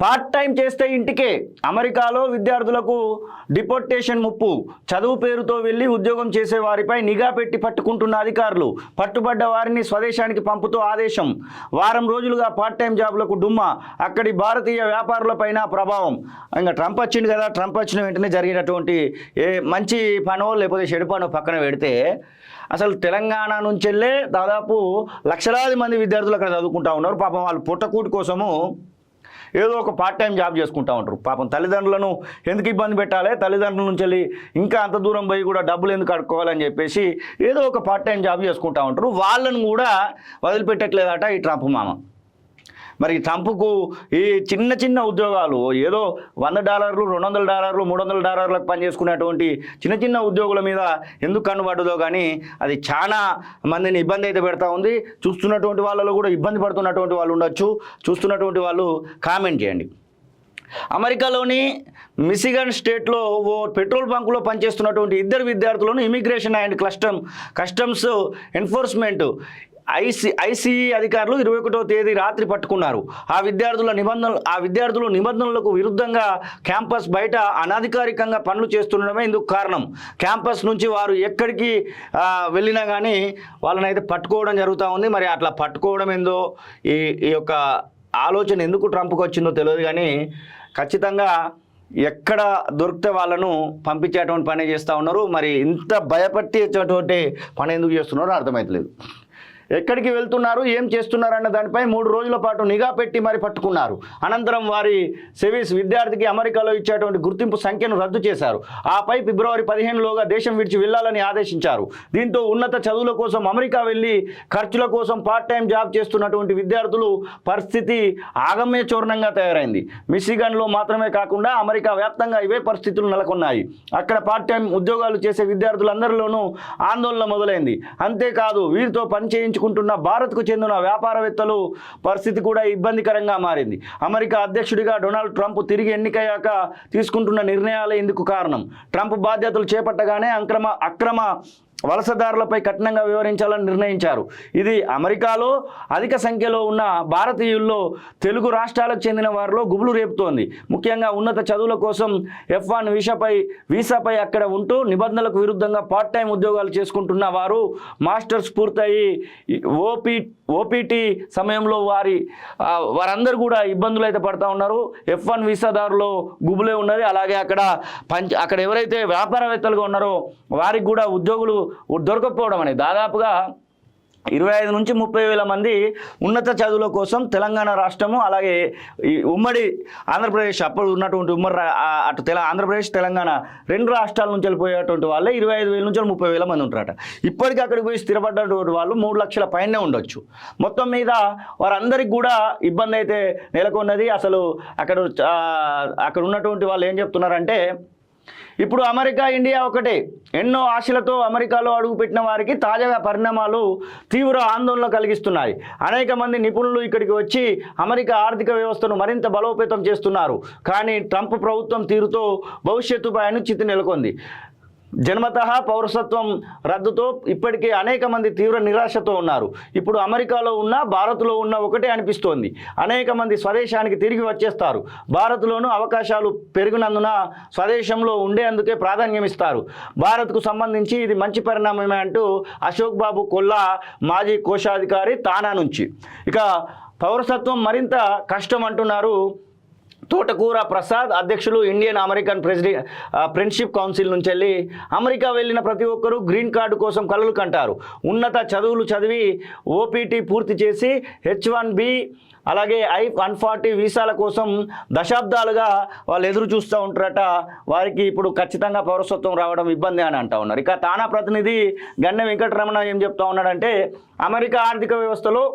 Part time చేస్తే ఇంటికే అమెరికాలో విద్యార్థులకు డిపోర్టేషన్ ముప్పు. చదువు పేరుతో వెళ్ళి ఉద్యోగం చేసే వారిపై నిఘా పెట్టి పట్టుకుంటున్న అధికారులు. పట్టుబడ్డ వారిని స్వదేశానికి పంపుతూ ఆదేశం. వారం రోజులుగా పార్ట్ టైం జాబ్లకు డుమ్మ. అక్కడి భారతీయ వ్యాపారులపైన ప్రభావం. ఇంకా ట్రంప్ వచ్చింది కదా, ట్రంప్ వచ్చిన వెంటనే జరిగినటువంటి ఏ మంచి పనో లేకపోతే చెడు పనో పక్కన పెడితే అసలు తెలంగాణ నుంచి వెళ్ళే దాదాపు లక్షలాది మంది విద్యార్థులు అక్కడ చదువుకుంటా ఉన్నారు. పాపం వాళ్ళు పుట్టకూటి కోసము ఏదో ఒక పార్ట్ టైం జాబ్ చేసుకుంటూ ఉంటారు. పాపం తల్లిదండ్రులను ఎందుకు ఇబ్బంది పెట్టాలి, తల్లిదండ్రుల నుంచి వెళ్ళి ఇంకా అంత దూరం పోయి కూడా డబ్బులు ఎందుకు అడుక్కోవాలని చెప్పేసి ఏదో ఒక పార్ట్ టైం జాబ్ చేసుకుంటూ ఉంటారు. వాళ్ళను కూడా వదిలిపెట్టట్లేదట ఈ ట్రంప్ మామ. మరి ట్రంప్కు ఈ చిన్న చిన్న ఉద్యోగాలు ఏదో $100, $200, $300 పనిచేసుకునేటువంటి చిన్న చిన్న ఉద్యోగుల మీద ఎందుకు కన్నుబడ్డదో కానీ అది చాలా మందిని ఇబ్బంది అయితే పెడతా ఉంది. చూస్తున్నటువంటి వాళ్ళలో కూడా ఇబ్బంది పడుతున్నటువంటి వాళ్ళు ఉండొచ్చు. చూస్తున్నటువంటి వాళ్ళు కామెంట్ చేయండి. అమెరికాలోని మిసిగన్ స్టేట్లో ఓ పెట్రోల్ బంకులో పనిచేస్తున్నటువంటి ఇద్దరు విద్యార్థులను immigration and customs enforcement ICE అధికారులు 21వ తేదీ రాత్రి పట్టుకున్నారు. ఆ విద్యార్థులు నిబంధనలకు విరుద్ధంగా క్యాంపస్ బయట అనధికారికంగా పనులు చేస్తుండడమే ఇందుకు కారణం. క్యాంపస్ నుంచి వారు ఎక్కడికి వెళ్ళినా కానీ వాళ్ళని అయితే పట్టుకోవడం జరుగుతూ ఉంది. మరి అట్లా పట్టుకోవడం ఏందో ఈ యొక్క ఆలోచన ఎందుకు ట్రంప్కి వచ్చిందో తెలియదు కానీ ఖచ్చితంగా ఎక్కడ దొరికితే వాళ్ళను పంపించేటువంటి పని చేస్తూ ఉన్నారు. మరి ఇంత భయపెట్టేటటువంటి పని ఎందుకు చేస్తున్నారో అర్థమవుతలేదు. ఎక్కడికి వెళ్తున్నారు, ఏం చేస్తున్నారు అన్న దానిపై 3 రోజుల పాటు నిఘా పెట్టి మరి పట్టుకున్నారు. అనంతరం వారి సెవిస్ విద్యార్థికి అమెరికాలో ఇచ్చేటువంటి గుర్తింపు సంఖ్యను రద్దు చేశారు. ఆపై ఫిబ్రవరి 15లోగా దేశం విడిచి వెళ్లాలని ఆదేశించారు. దీంతో ఉన్నత చదువుల కోసం అమెరికా వెళ్లి ఖర్చుల కోసం పార్ట్ టైం జాబ్ చేస్తున్నటువంటి విద్యార్థులు పరిస్థితి ఆగమ్య చూర్ణంగా తయారైంది. మిసిగన్లో మాత్రమే కాకుండా అమెరికా వ్యాప్తంగా ఇవే పరిస్థితులు నెలకొన్నాయి. అక్కడ పార్ట్ టైం ఉద్యోగాలు చేసే విద్యార్థులందరిలోనూ ఆందోళన మొదలైంది. అంతేకాదు వీరితో పనిచేయించుకుంటున్న భారత్కు చెందిన వ్యాపారవేత్తలు పరిస్థితి కూడా ఇబ్బందికరంగా మారింది. అమెరికా అధ్యక్షుడిగా డొనాల్డ్ ట్రంప్ తిరిగి ఎన్నికయ్యాక తీసుకుంటున్న నిర్ణయాలే ఇందుకు కారణం. ట్రంప్ బాధ్యతలు చేపట్టగానే అక్రమ వలసదారులపై కఠినంగా వ్యవహరించాలని నిర్ణయించారు. ఇది అమెరికాలో అధిక సంఖ్యలో ఉన్న భారతీయుల్లో తెలుగు రాష్ట్రాలకు చెందిన వారిలో గుబులు రేపుతోంది. ముఖ్యంగా ఉన్నత చదువుల కోసం F1 వీసాపై అక్కడ ఉంటూ నిబంధనలకు విరుద్ధంగా పార్ట్ టైం ఉద్యోగాలు చేసుకుంటున్న వారు మాస్టర్స్ పూర్తయి ఓపీటీ సమయంలో వారందరూ కూడా ఇబ్బందులు అయితే పడుతూ ఉన్నారు. F1 వీసాదారులో గుబులే ఉన్నది. అలాగే అక్కడ ఎవరైతే వ్యాపారవేత్తలుగా ఉన్నారో వారికి కూడా ఉద్యోగులు దొరకకపోవడం అనేది దాదాపుగా 25 నుంచి 30 వేల మంది ఉన్నత చదువుల కోసం తెలంగాణ రాష్ట్రము అలాగే ఈ ఉమ్మడి ఆంధ్రప్రదేశ్ అప్పుడు ఉన్నటువంటి ఆంధ్రప్రదేశ్ తెలంగాణ 2 రాష్ట్రాల నుంచి వెళ్ళిపోయేటువంటి వాళ్ళే 25,000 నుంచి 30,000 మంది ఉంటారట. ఇప్పటికీ అక్కడికి పోయి స్థిరపడ్డటువంటి వాళ్ళు 3 లక్షల పైనే ఉండొచ్చు. మొత్తం మీద వారందరికీ కూడా ఇబ్బంది అయితే నెలకొన్నది. అసలు అక్కడ ఉన్నటువంటి వాళ్ళు ఏం చెప్తున్నారంటే ఇప్పుడు అమెరికా ఇండియా ఒకటే. ఎన్నో ఆశలతో అమెరికాలో అడుగుపెట్టిన వారికి తాజా పరిణామాలు తీవ్ర ఆందోళన కలిగిస్తున్నాయి. అనేక మంది నిపుణులు ఇక్కడికి వచ్చి అమెరికా ఆర్థిక వ్యవస్థను మరింత బలోపేతం చేస్తున్నారు. కానీ ట్రంప్ ప్రభుత్వం తీరుతో భవిష్యత్తుపై అనిశ్చితి నెలకొంది. జన్మతః పౌరసత్వం రద్దుతో ఇప్పటికే అనేక మంది తీవ్ర నిరాశతో ఉన్నారు. ఇప్పుడు అమెరికాలో ఉన్న భారత్లో ఉన్న ఒకటే అనిపిస్తోంది. అనేక మంది స్వదేశానికి తిరిగి వచ్చేస్తారు. భారత్లోనూ అవకాశాలు పెరిగినందున స్వదేశంలో ఉండేందుకే ప్రాధాన్యం ఇస్తారు. భారత్కు సంబంధించి ఇది మంచి పరిణామమే అంటూ అశోక్ బాబు కొల్లా మాజీ కోశాధికారి తానా నుంచి. ఇక పౌరసత్వం మరింత కష్టం అంటున్నారు తోటకూర ప్రసాద్, అధ్యక్షులు ఇండియన్ అమెరికన్ ఫ్రెండ్షిప్ కౌన్సిల్ నుంచి వెళ్ళి అమెరికా వెళ్ళిన ప్రతి ఒక్కరూ గ్రీన్ కార్డు కోసం కలలు కంటారు. ఉన్నత చదువులు చదివి ఓపీటీ పూర్తి చేసి H1B అలాగే I-140 వీసాల కోసం దశాబ్దాలుగా వాళ్ళు ఎదురు చూస్తూ ఉంటారట. వారికి ఇప్పుడు ఖచ్చితంగా పౌరసత్వం రావడం ఇబ్బంది అని అంటూ ఉన్నారు. ఇక తానా ప్రతినిధి గన్నె వెంకటరమణ ఏం చెప్తా ఉన్నాడంటే అమెరికా ఆర్థిక వ్యవస్థలో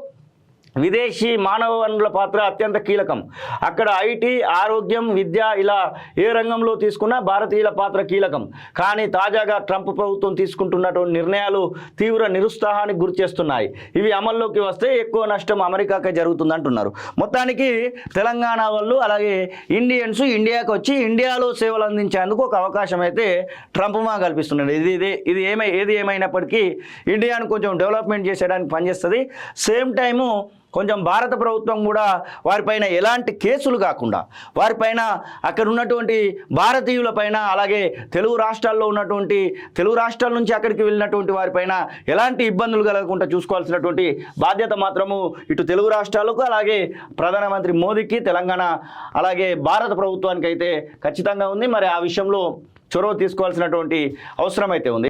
విదేశీ మానవ వనరుల పాత్ర అత్యంత కీలకం. అక్కడ ఐటీ, ఆరోగ్యం, విద్య ఇలా ఏ రంగంలో తీసుకున్నా భారతీయుల పాత్ర కీలకం. కానీ తాజాగా ట్రంప్ ప్రభుత్వం తీసుకుంటున్నటువంటి నిర్ణయాలు తీవ్ర నిరుత్సాహానికి గురి చేస్తున్నాయి. ఇవి అమల్లోకి వస్తే ఎక్కువ నష్టం అమెరికాకే జరుగుతుందంటున్నారు. మొత్తానికి తెలంగాణ వాళ్ళు అలాగే ఇండియన్స్ ఇండియాకి వచ్చి ఇండియాలో సేవలు అందించేందుకు ఒక అవకాశం అయితే ట్రంప్ మా కల్పిస్తున్నాడు. ఏది ఏమైనప్పటికీ ఇండియాను కొంచెం డెవలప్మెంట్ చేసేయడానికి పనిచేస్తుంది. సేమ్ టైము కొంచెం భారత ప్రభుత్వం కూడా వారిపైన ఎలాంటి కేసులు కాకుండా వారిపైన అక్కడ ఉన్నటువంటి భారతీయులపైన అలాగే తెలుగు రాష్ట్రాల్లో ఉన్నటువంటి తెలుగు రాష్ట్రాల నుంచి అక్కడికి వెళ్ళినటువంటి వారిపైన ఎలాంటి ఇబ్బందులు కలగకుండా చూసుకోవాల్సినటువంటి బాధ్యత మాత్రము ఇటు తెలుగు రాష్ట్రాలకు అలాగే ప్రధానమంత్రి మోదీకి తెలంగాణ అలాగే భారత ప్రభుత్వానికి అయితే ఖచ్చితంగా ఉంది. మరి ఆ విషయంలో చొరవ తీసుకోవాల్సినటువంటి అవసరం అయితే ఉంది.